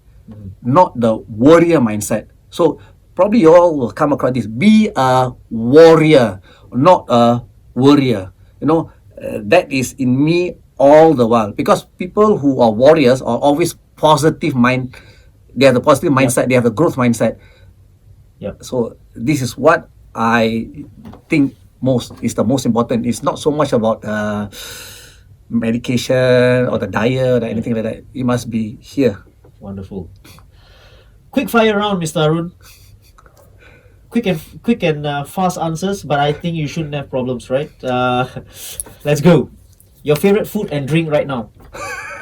not the warrior mindset. So probably you all will come across this. Be a warrior, not a warrior. You know, that is in me all the while. Because people who are warriors are always positive mind. They have the positive mindset. They have the growth mindset. So this is what I think is the most important. It's not so much about medication or the diet or anything like that. It must be here. Wonderful. Quick fire round, Mr. Arun. Quick and fast answers, but I think you shouldn't have problems, right? Let's go. Your favorite food and drink right now.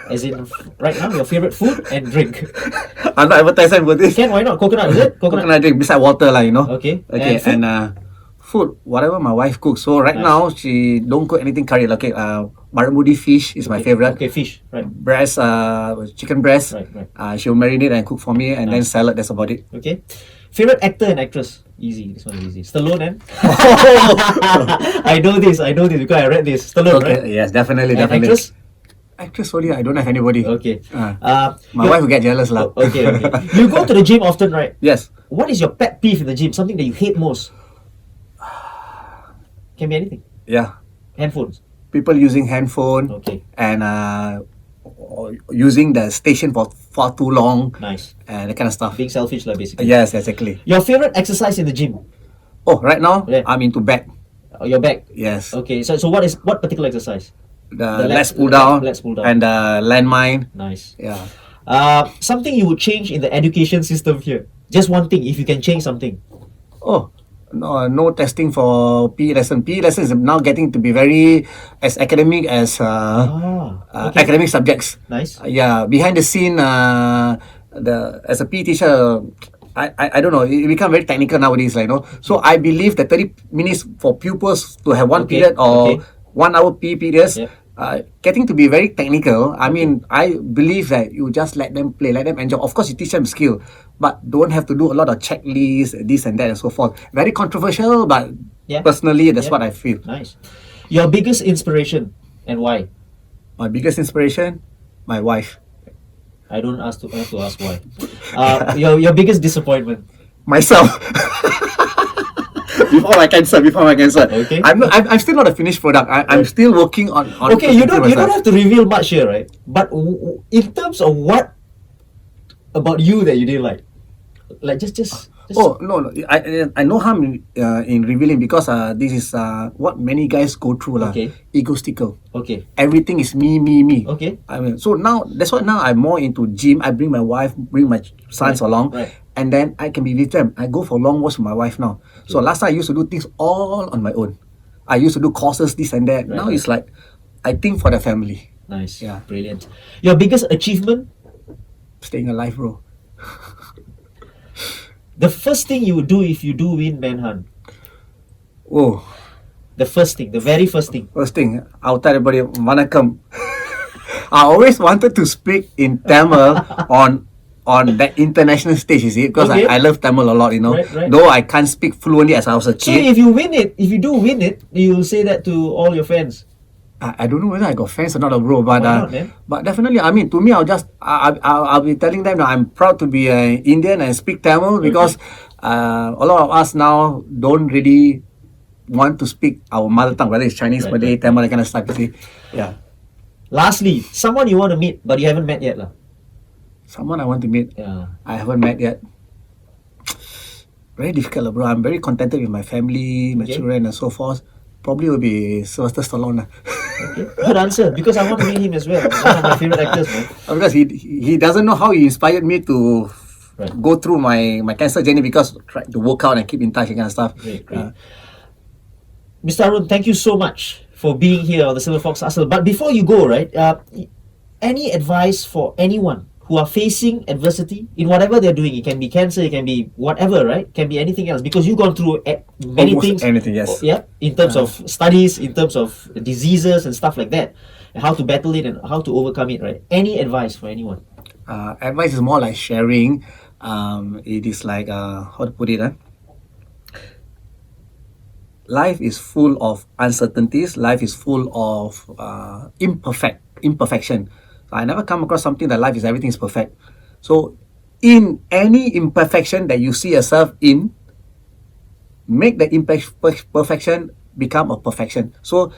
As in, right now, your favorite food and drink. I'm not advertising for this. Why not? Coconut, is it? Coconut drink beside water, you know. Okay. And food, whatever my wife cooks. So right now, she don't cook anything curry. Okay, Maramudi fish is my favorite. Okay, fish, right. Breast, chicken breast. Right. She'll marinate and cook for me, and then salad, that's about it. Okay. Favorite actor and actress? Easy, this one is easy. Stallone, eh? I know this because I read this. Stallone, right? Yes, definitely. Actress? Actress only, I don't have anybody. Okay. My wife will get jealous lah. Okay. You go to the gym often, right? Yes. What is your pet peeve in the gym? Something that you hate most? Can be anything. Yeah. Handphones. People using handphone. Okay. And using the station for far too long. Nice. And that kind of stuff. Being selfish lah, basically. Yes, exactly. Your favorite exercise in the gym? Oh, right now, I'm into back. Your back? Yes. Okay, so what particular exercise? The let's pull down. And the landmine. Nice. Yeah. Something you would change in the education system here? Just one thing, if you can change something. Oh, no testing for PE lesson. PE lesson is now getting to be very as academic as academic subjects. Nice. Behind the scene, as a PE teacher, I don't know, it become very technical nowadays, like, you know. So I believe that 30 minutes for pupils to have one period or 1 hour PE periods, getting to be very technical. I mean, I believe that you just let them play, let them enjoy. Of course, you teach them skill, but don't have to do a lot of checklists, this and that and so forth. Very controversial, but personally, that's what I feel. Nice. Your biggest inspiration and why? My biggest inspiration, my wife. I don't have to ask why. Your biggest disappointment? Myself. Before my cancer. Okay. I'm still not a finished product. I'm still working on. Okay, you don't have to reveal much here, right? But in terms of what about you that you didn't like just. Oh no! I know harm in revealing because this is what many guys go through lah. Okay. Egotistical. Okay. Everything is me. Okay. I mean, so now that's why now I'm more into gym. I bring my wife, bring my sons along, and then I can be with them. I go for long walks with my wife now. Okay. So last time I used to do things all on my own. I used to do courses, this and that. Now it's like I think for the family. Nice. Yeah. Brilliant. Your biggest achievement? Staying alive, bro. The first thing you would do if you do win Manhunt? Oh. The first thing, the very first thing. First thing, I'll tell everybody, Vanakkam. I always wanted to speak in Tamil on that international stage, you see, because I love Tamil a lot, you know. Right. Though I can't speak fluently as I was a kid. So if you do win it, you'll say that to all your fans. I don't know whether I got fans or not, bro. But not, but definitely, I mean, to me, I'll be telling them that I'm proud to be an Indian and speak Tamil because a lot of us now don't really want to speak our mother tongue, whether it's Chinese, Malay, Tamil, that kind of stuff. You see, yeah. Lastly, someone you want to meet but you haven't met yet, lah. Someone I want to meet. Yeah. I haven't met yet. Very difficult, bro. I'm very contented with my family, my children, and so forth. Probably will be Sylvester Stallone. Okay. Good answer, because I want to meet him as well. He's one of my favorite actors, man. Because he doesn't know how he inspired me to go through my cancer journey because try to work out and keep in touch and kind of stuff. Great. Mr. Arun, thank you so much for being here on the SilverFox Hustle. But before you go, right, any advice for anyone who are facing adversity in whatever they're doing? It can be cancer, it can be whatever, right? It can be anything else, because you've gone through many Almost things. anything, yes. Yeah, in terms of studies, in terms of diseases and stuff like that, and how to battle it and how to overcome it, right? Any advice for anyone? Advice is more like sharing. It is like, how to put it? Life is full of uncertainties. Life is full of imperfection. So I never come across something that life is everything is perfect. So in any imperfection that you see yourself in, make the imperfection become a perfection. So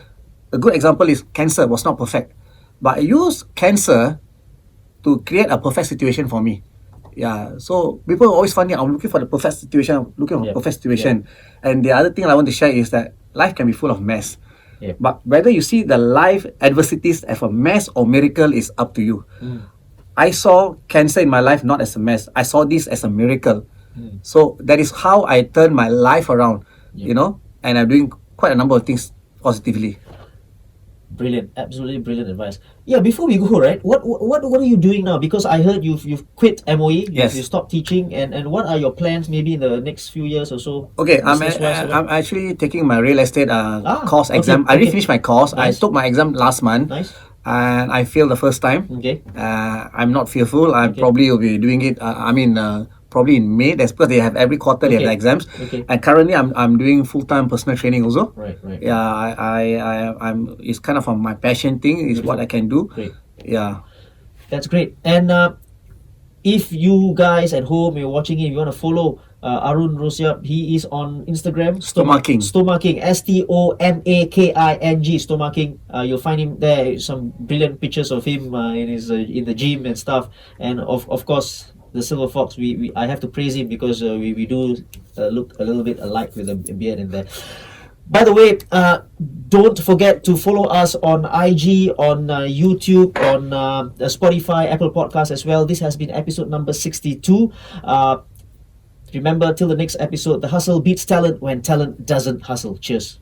a good example is cancer was not perfect, but I use cancer to create a perfect situation for me. Yeah, so people always find I'm looking for the perfect situation, And the other thing I want to share is that life can be full of mess. But whether you see the life adversities as a mess or miracle is up to you. I saw cancer in my life not as a mess. I saw this as a miracle. So that is how I turned my life around, and I'm doing quite a number of things positively. Brilliant, absolutely brilliant advice. Yeah, before we go, right, what are you doing now? Because I heard you've quit MOE, yes. You stopped teaching, and what are your plans maybe in the next few years or so? Okay, I'm actually taking my real estate course exam. I already finished my course. Nice. I took my exam last month. Nice. And I failed the first time. Okay. I'm not fearful. I probably will be doing it. Probably in May. That's because they have every quarter they have the exams. And currently I'm doing full-time personal training also. Right. Yeah, I'm. It's kind of my passion thing. Is what I can do. Great. Yeah. That's great. And if you guys at home you're watching it, you want to follow Arun Rosiah, he is on Instagram. Stomaking. Stomaking. STOMAKING. Stomaking. You'll find him there. Some brilliant pictures of him in the gym and stuff. And of course, the SilverFox. I have to praise him because we do look a little bit alike with a beard in there. By the way, don't forget to follow us on IG, on YouTube, on Spotify, Apple Podcasts as well. This has been episode number 62. Remember, till the next episode, the hustle beats talent when talent doesn't hustle. Cheers.